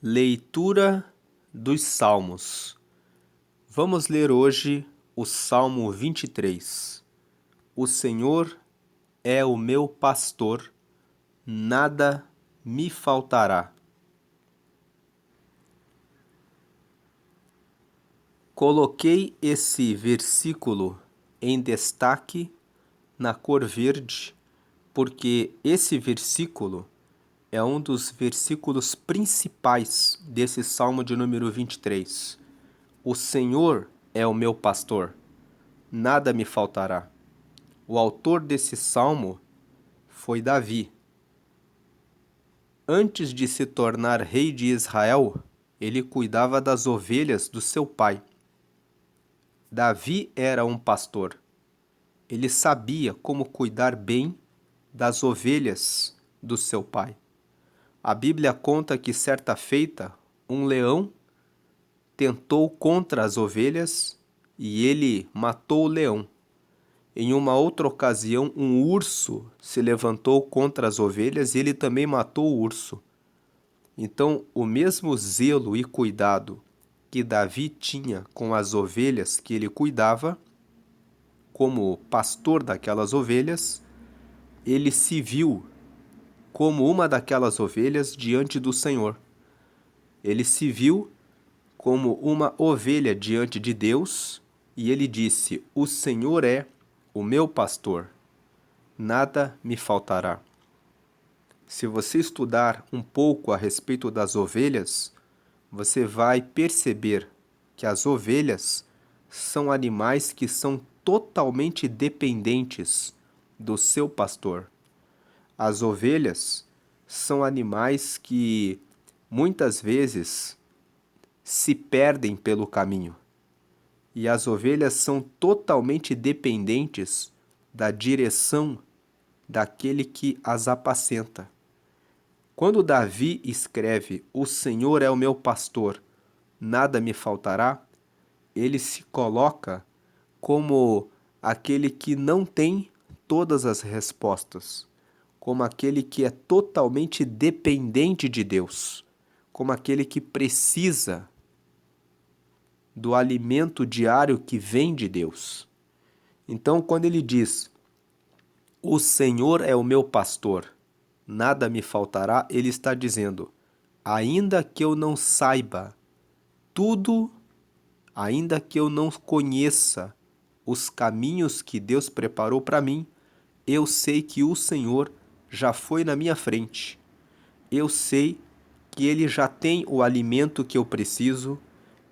Leitura dos Salmos. Vamos ler hoje o Salmo 23. O Senhor é o meu pastor, nada me faltará. Coloquei esse versículo em destaque na cor verde, porque esse versículo é um dos versículos principais desse Salmo de número 23. O Senhor é o meu pastor, nada me faltará. O autor desse salmo foi Davi. Antes de se tornar rei de Israel, ele cuidava das ovelhas do seu pai. Davi era um pastor. Ele sabia como cuidar bem das ovelhas do seu pai. A Bíblia conta que certa feita, um leão tentou contra as ovelhas e ele matou o leão. Em uma outra ocasião, um urso se levantou contra as ovelhas e ele também matou o urso. Então, o mesmo zelo e cuidado que Davi tinha com as ovelhas que ele cuidava, como pastor daquelas ovelhas, ele se viu como uma daquelas ovelhas diante do Senhor. Ele se viu como uma ovelha diante de Deus e ele disse: "O Senhor é o meu pastor, nada me faltará." Se você estudar um pouco a respeito das ovelhas, você vai perceber que as ovelhas são animais que são totalmente dependentes do seu pastor. As ovelhas são animais que muitas vezes se perdem pelo caminho. E as ovelhas são totalmente dependentes da direção daquele que as apacenta. Quando Davi escreve: "O Senhor é o meu pastor, nada me faltará", ele se coloca como aquele que não tem todas as respostas, como aquele que é totalmente dependente de Deus, como aquele que precisa do alimento diário que vem de Deus. Então, quando ele diz: "O Senhor é o meu pastor, nada me faltará", ele está dizendo: ainda que eu não saiba tudo, ainda que eu não conheça os caminhos que Deus preparou para mim, eu sei que o Senhor já foi na minha frente. Eu sei que Ele já tem o alimento que eu preciso.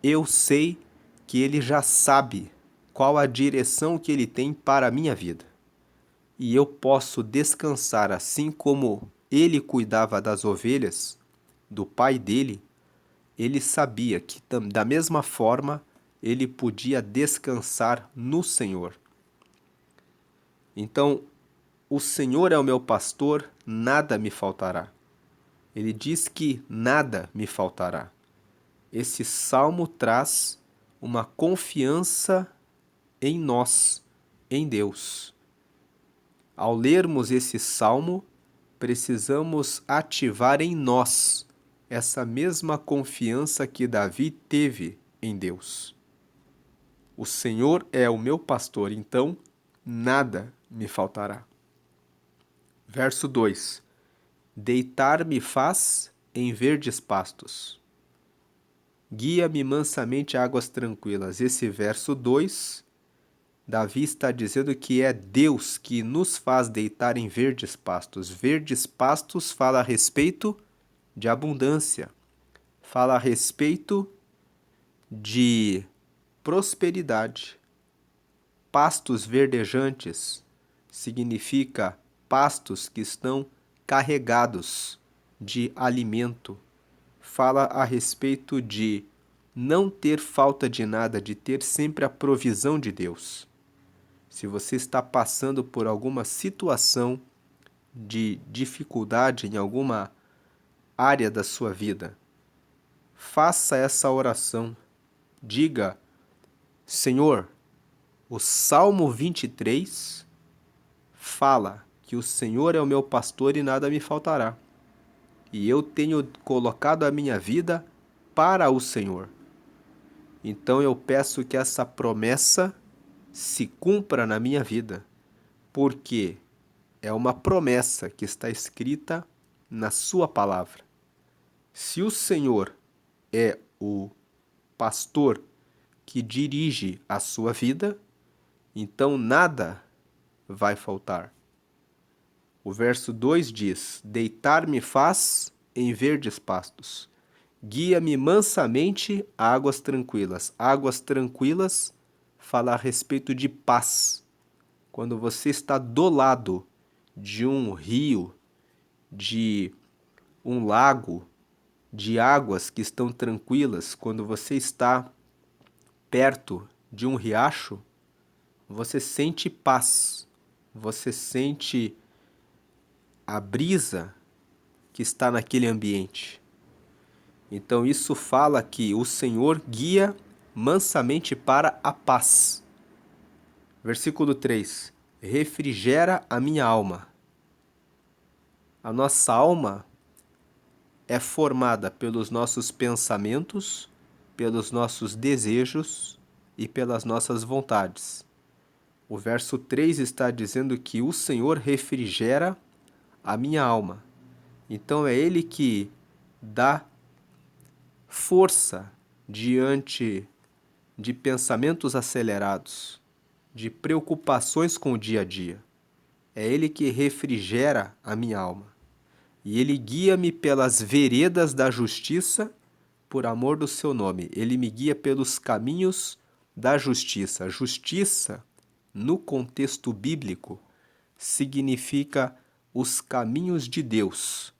Eu sei que Ele já sabe qual a direção que Ele tem para a minha vida. E eu posso descansar assim como Ele cuidava das ovelhas do pai dele. Ele sabia que da mesma forma ele podia descansar no Senhor. Então, o Senhor é o meu pastor, nada me faltará. Ele diz que nada me faltará. Esse salmo traz uma confiança em nós, em Deus. Ao lermos esse salmo, precisamos ativar em nós essa mesma confiança que Davi teve em Deus. O Senhor é o meu pastor, então nada me faltará. Verso 2: Deitar-me faz em verdes pastos. Guia-me mansamente a águas tranquilas. Esse verso 2, Davi está dizendo que é Deus que nos faz deitar em verdes pastos. Verdes pastos fala a respeito de abundância, fala a respeito de prosperidade. Pastos verdejantes significa pastos que estão carregados de alimento. Fala a respeito de não ter falta de nada, de ter sempre a provisão de Deus. Se você está passando por alguma situação de dificuldade em alguma área da sua vida, faça essa oração. Diga: Senhor, o Salmo 23 fala que o Senhor é o meu pastor e nada me faltará. e eu tenho colocado a minha vida para o Senhor. Então eu peço que essa promessa se cumpra na minha vida, porque é uma promessa que está escrita na sua palavra. Se o Senhor é o pastor que dirige a sua vida, então nada vai faltar. O verso 2 diz: deitar-me faz em verdes pastos, guia-me mansamente a águas tranquilas. Águas tranquilas fala a respeito de paz. Quando você está do lado de um rio, de um lago, de águas que estão tranquilas, quando você está perto de um riacho, você sente paz, você sente a brisa que está naquele ambiente. Então isso fala que o Senhor guia mansamente para a paz. Versículo 3: refrigera a minha alma. A nossa alma é formada pelos nossos pensamentos, pelos nossos desejos e pelas nossas vontades. O verso 3 está dizendo que o Senhor refrigera a minha alma. Então é Ele que dá força diante de pensamentos acelerados, de preocupações com o dia a dia. É Ele que refrigera a minha alma. E Ele guia-me pelas veredas da justiça por amor do seu nome. Ele me guia pelos caminhos da justiça. Justiça, no contexto bíblico, significa os caminhos de Deus.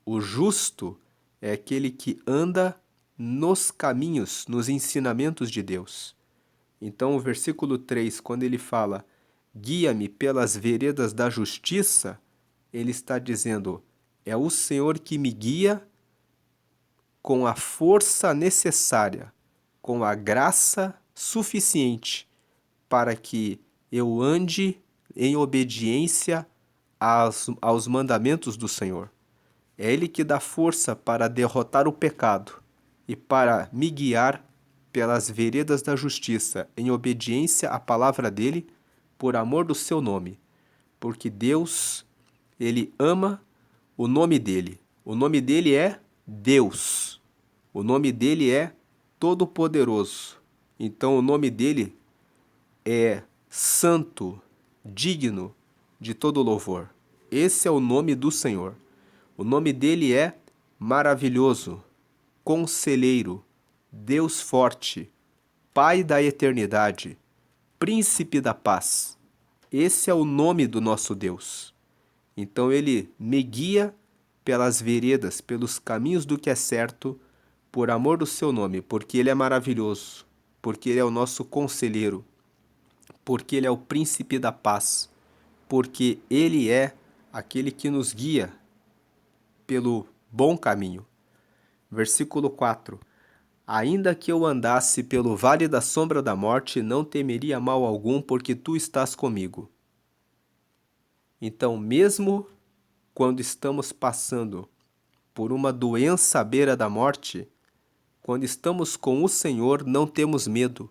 O justo é aquele que anda nos caminhos, nos ensinamentos de Deus. Então, o versículo 3, quando ele fala, guia-me pelas veredas da justiça, ele está dizendo, é o Senhor que me guia com a força necessária, com a graça suficiente para que eu ande em obediência aos mandamentos do Senhor. É Ele que dá força para derrotar o pecado e para me guiar pelas veredas da justiça, em obediência à palavra dele, por amor do seu nome. Porque Deus, Ele ama o nome dele. O nome dele é Deus. O nome dele é Todo-Poderoso. Então o nome dele é santo, digno de todo louvor. Esse é o nome do Senhor. O nome dele é maravilhoso, conselheiro, Deus forte, Pai da eternidade, príncipe da paz. Esse é o nome do nosso Deus. Então ele me guia pelas veredas, pelos caminhos do que é certo, por amor do seu nome, porque ele é maravilhoso, porque ele é o nosso conselheiro, porque ele é o príncipe da paz, porque ele é aquele que nos guia pelo bom caminho. Versículo 4. Ainda que eu andasse pelo vale da sombra da morte, não temeria mal algum, porque tu estás comigo. Então, mesmo quando estamos passando por uma doença à beira da morte, quando estamos com o Senhor, não temos medo,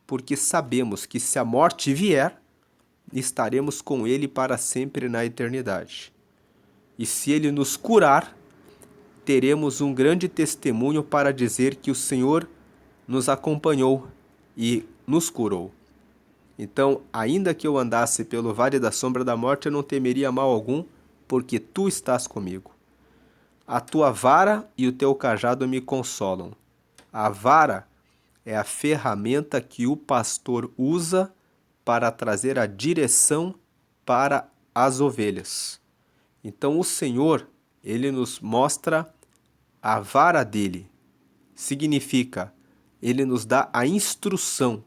porque sabemos que se a morte vier, estaremos com Ele para sempre na eternidade. E se Ele nos curar, teremos um grande testemunho para dizer que o Senhor nos acompanhou e nos curou. Então, ainda que eu andasse pelo vale da sombra da morte, eu não temeria mal algum, porque tu estás comigo. A tua vara e o teu cajado me consolam. A vara é a ferramenta que o pastor usa para trazer a direção para as ovelhas. Então, o Senhor, ele nos mostra a vara dele. Significa, ele nos dá a instrução,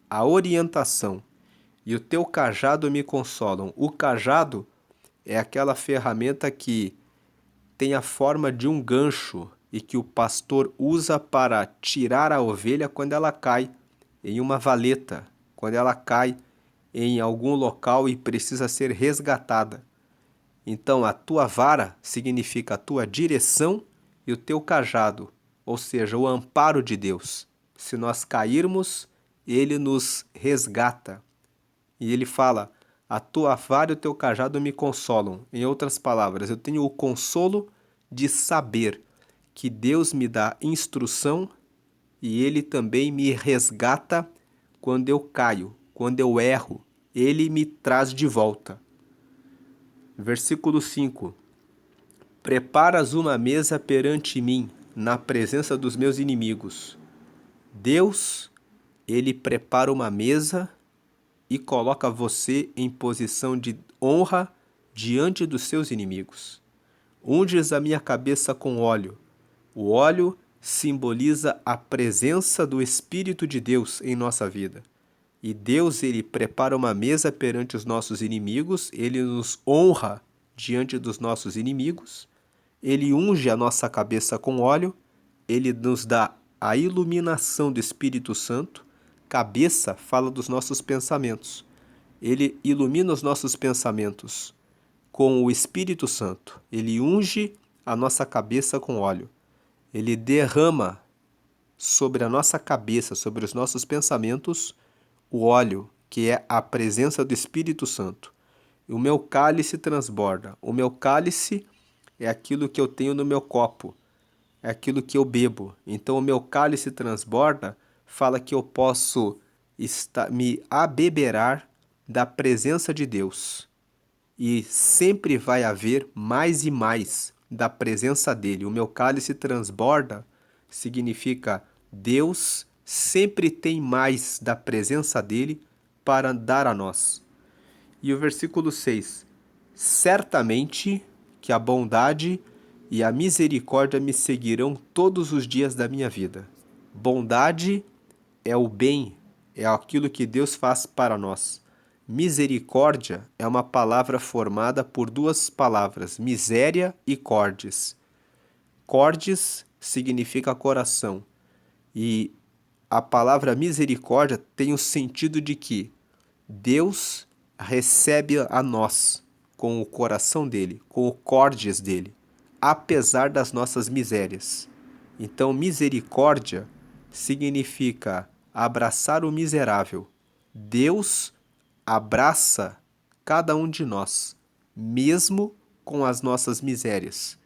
a orientação. E o teu cajado me consolam. O cajado é aquela ferramenta que tem a forma de um gancho e que o pastor usa para tirar a ovelha quando ela cai em uma valeta, quando ela cai em algum local e precisa ser resgatada. Então, a tua vara significa a tua direção e o teu cajado, ou seja, o amparo de Deus. Se nós cairmos, ele nos resgata. E ele fala: a tua vara e o teu cajado me consolam. Em outras palavras, eu tenho o consolo de saber que Deus me dá instrução e ele também me resgata quando eu caio, quando eu erro. Ele me traz de volta. Versículo 5. Preparas uma mesa perante mim, na presença dos meus inimigos. Deus, ele prepara uma mesa e coloca você em posição de honra diante dos seus inimigos. Unges a minha cabeça com óleo. O óleo simboliza a presença do Espírito de Deus em nossa vida. E Deus, ele prepara uma mesa perante os nossos inimigos, ele nos honra diante dos nossos inimigos, ele unge a nossa cabeça com óleo, ele nos dá a iluminação do Espírito Santo. Cabeça fala dos nossos pensamentos. Ele ilumina os nossos pensamentos com o Espírito Santo. Ele unge a nossa cabeça com óleo. Ele derrama sobre a nossa cabeça, sobre os nossos pensamentos, o óleo, que é a presença do Espírito Santo. O meu cálice transborda. O meu cálice é aquilo que eu tenho no meu copo, é aquilo que eu bebo. Então, o meu cálice transborda fala que eu posso me abeberar da presença de Deus. E sempre vai haver mais e mais da presença dele. O meu cálice transborda significa Deus sempre tem mais da presença dele para dar a nós. E o versículo 6. Certamente que a bondade e a misericórdia me seguirão todos os dias da minha vida. Bondade é o bem, é aquilo que Deus faz para nós. Misericórdia é uma palavra formada por duas palavras, miséria e cordes. Cordes significa coração. E a palavra misericórdia tem o sentido de que Deus recebe a nós com o coração dele, com o cordes dele, apesar das nossas misérias. Então, misericórdia significa abraçar o miserável. Deus abraça cada um de nós, mesmo com as nossas misérias.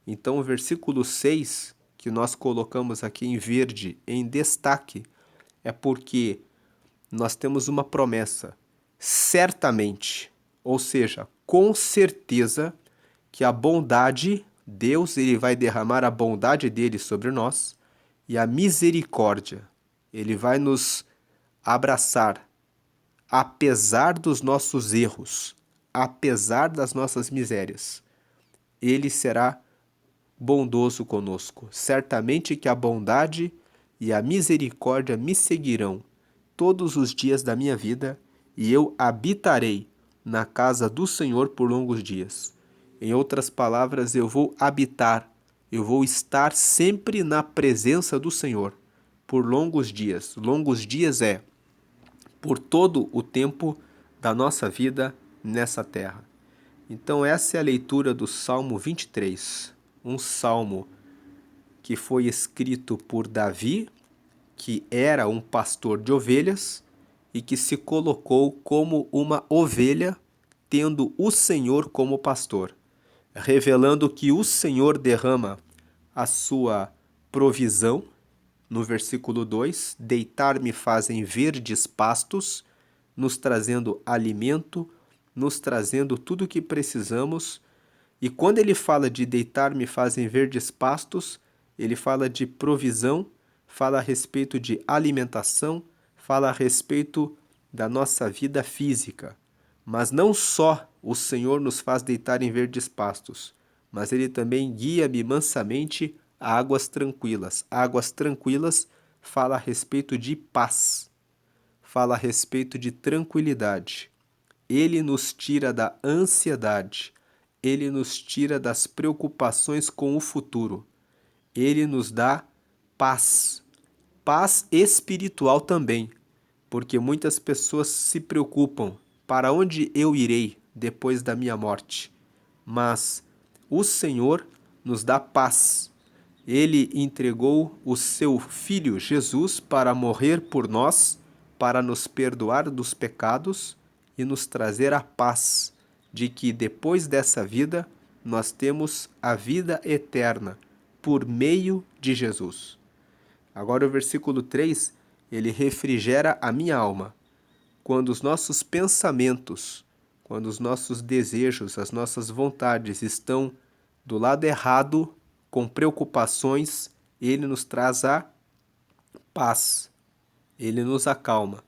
Então, o versículo 6, que nós colocamos aqui em verde, em destaque, é porque nós temos uma promessa, certamente, ou seja, com certeza, que a bondade, Deus, ele vai derramar a bondade dele sobre nós, e a misericórdia, ele vai nos abraçar, apesar dos nossos erros, apesar das nossas misérias. Ele será bondoso conosco. Certamente que a bondade e a misericórdia me seguirão todos os dias da minha vida, e eu habitarei na casa do Senhor por longos dias. Em outras palavras, eu vou habitar, eu vou estar sempre na presença do Senhor por longos dias. Longos dias é por todo o tempo da nossa vida nessa terra. Então essa é a leitura do Salmo 23, um salmo que foi escrito por Davi, que era um pastor de ovelhas e que se colocou como uma ovelha, tendo o Senhor como pastor, revelando que o Senhor derrama a sua provisão. No versículo 2, deitar-me fazem verdes pastos, nos trazendo alimento, nos trazendo tudo o que precisamos. E quando ele fala de deitar-me fazem verdes pastos, ele fala de provisão, fala a respeito de alimentação, fala a respeito da nossa vida física. Mas não só o Senhor nos faz deitar em verdes pastos, mas ele também guia-me mansamente a águas tranquilas. Águas tranquilas fala a respeito de paz, fala a respeito de tranquilidade. Ele nos tira da ansiedade, ele nos tira das preocupações com o futuro. Ele nos dá paz, paz espiritual também, porque muitas pessoas se preocupam: para onde eu irei depois da minha morte? mas o Senhor nos dá paz. Ele entregou o seu Filho Jesus para morrer por nós, para nos perdoar dos pecados e nos trazer a paz de que depois dessa vida nós temos a vida eterna por meio de Jesus. Agora o versículo 3, ele refrigera a minha alma. Quando os nossos pensamentos, quando os nossos desejos, as nossas vontades estão do lado errado, com preocupações, ele nos traz a paz, ele nos acalma,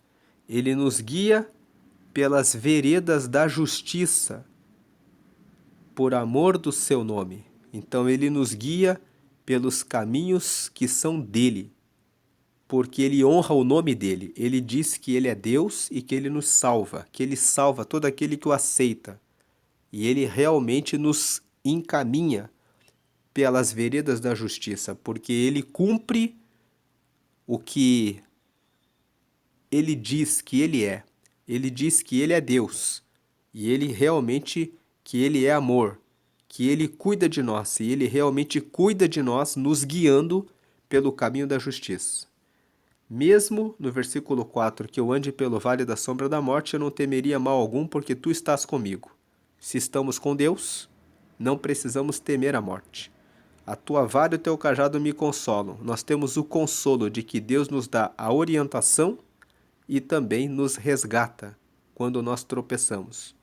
ele nos guia pelas veredas da justiça, por amor do seu nome. Então ele nos guia pelos caminhos que são dele, porque ele honra o nome dele. Ele diz que ele é Deus e que ele nos salva, que ele salva todo aquele que o aceita. E ele realmente nos encaminha pelas veredas da justiça, porque ele cumpre o que ele diz que ele é. Ele diz que ele é Deus, e ele realmente que ele é amor, que ele cuida de nós, e ele realmente cuida de nós, nos guiando pelo caminho da justiça. Mesmo no versículo 4, que eu ande pelo vale da sombra da morte, eu não temeria mal algum, porque tu estás comigo. Se estamos com Deus, não precisamos temer a morte. A tua vara e o teu cajado me consolam. Nós temos o consolo de que Deus nos dá a orientação e também nos resgata quando nós tropeçamos.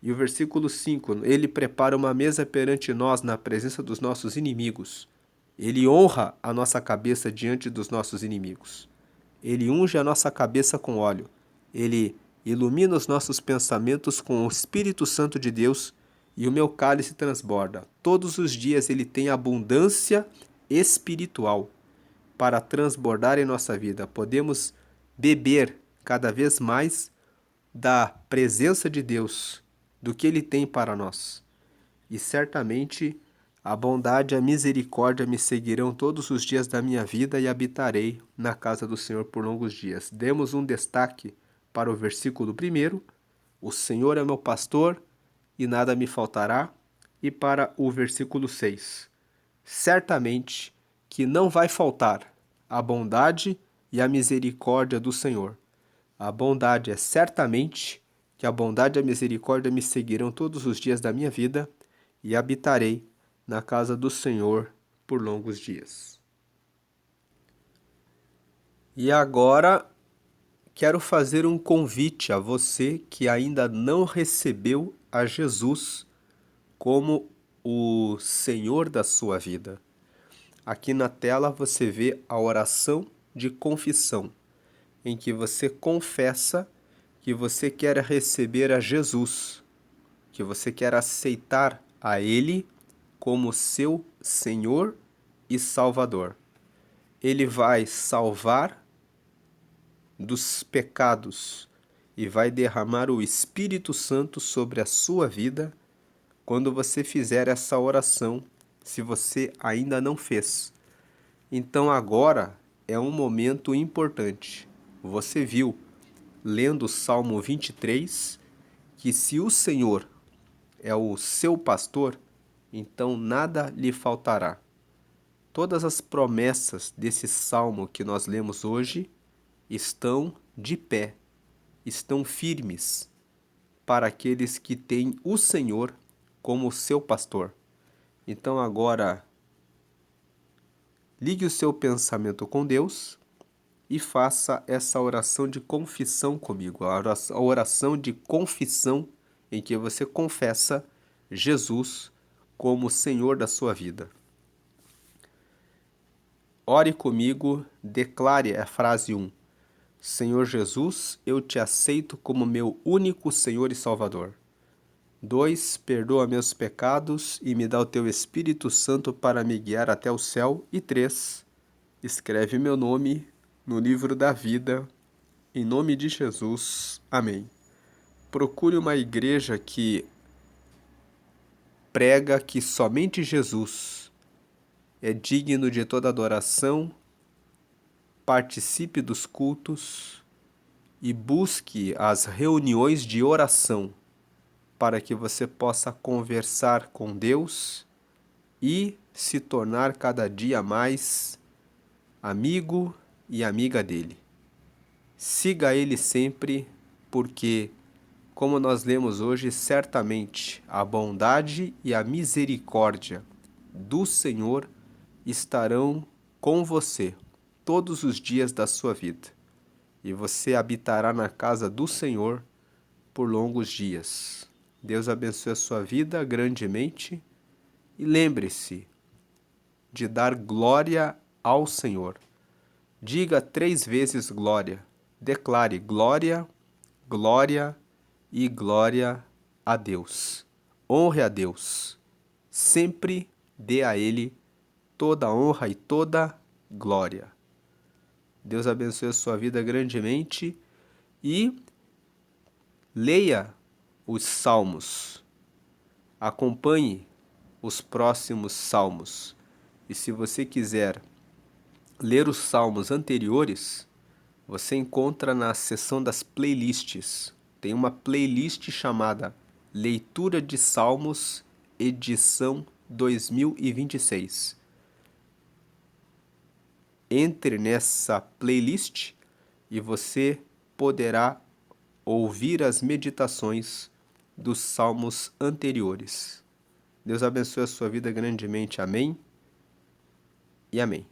E o versículo 5, ele prepara uma mesa perante nós na presença dos nossos inimigos. Ele honra a nossa cabeça diante dos nossos inimigos. Ele unge a nossa cabeça com óleo. Ele ilumina os nossos pensamentos com o Espírito Santo de Deus e o meu cálice transborda. Todos os dias ele tem abundância espiritual para transbordar em nossa vida. Podemos beber cada vez mais da presença de Deus, do que ele tem para nós. E certamente a bondade e a misericórdia me seguirão todos os dias da minha vida e habitarei na casa do Senhor por longos dias. Demos um destaque para o versículo 1, o Senhor é meu pastor e nada me faltará, e para o versículo 6, certamente que não vai faltar a bondade e a misericórdia do Senhor. A bondade é certamente que a bondade e a misericórdia me seguirão todos os dias da minha vida e habitarei na casa do Senhor por longos dias. E agora quero fazer um convite a você que ainda não recebeu a Jesus como o Senhor da sua vida. Aqui na tela você vê a oração de confissão, em que você confessa que você quer receber a Jesus, que você quer aceitar a Ele como seu Senhor e Salvador. Ele vai salvar dos pecados e vai derramar o Espírito Santo sobre a sua vida quando você fizer essa oração, se você ainda não fez. Então agora é um momento importante. Você viu, lendo o Salmo 23, que se o Senhor é o seu pastor, então nada lhe faltará. Todas as promessas desse salmo que nós lemos hoje estão de pé, estão firmes para aqueles que têm o Senhor como seu pastor. Então agora ligue o seu pensamento com Deus e faça essa oração de confissão comigo, a oração de confissão em que você confessa Jesus como Senhor da sua vida. Ore comigo, declare a frase 1. Senhor Jesus, eu te aceito como meu único Senhor e Salvador. 2. Perdoa meus pecados e me dá o teu Espírito Santo para me guiar até o céu. E 3. Escreve meu nome no livro da vida. Em nome de Jesus. Amém. Procure uma igreja que prega que somente Jesus é digno de toda adoração, participe dos cultos e busque as reuniões de oração. para que você possa conversar com Deus e se tornar cada dia mais amigo e amiga dele. Siga ele sempre, porque, como nós lemos hoje, certamente a bondade e a misericórdia do Senhor estarão com você todos os dias da sua vida, e você habitará na casa do Senhor por longos dias. Deus abençoe a sua vida grandemente e lembre-se de dar glória ao Senhor. Diga 3 vezes glória. Declare glória, glória e glória a Deus. Honre a Deus. Sempre dê a Ele toda honra e toda glória. Deus abençoe a sua vida grandemente e leia os salmos. Acompanhe os próximos salmos. E se você quiser ler os salmos anteriores, você encontra na seção das playlists. Tem uma playlist chamada Leitura de Salmos, edição 2026. Entre nessa playlist e você poderá ouvir as meditações dos salmos anteriores. Deus abençoe a sua vida grandemente. Amém e amém.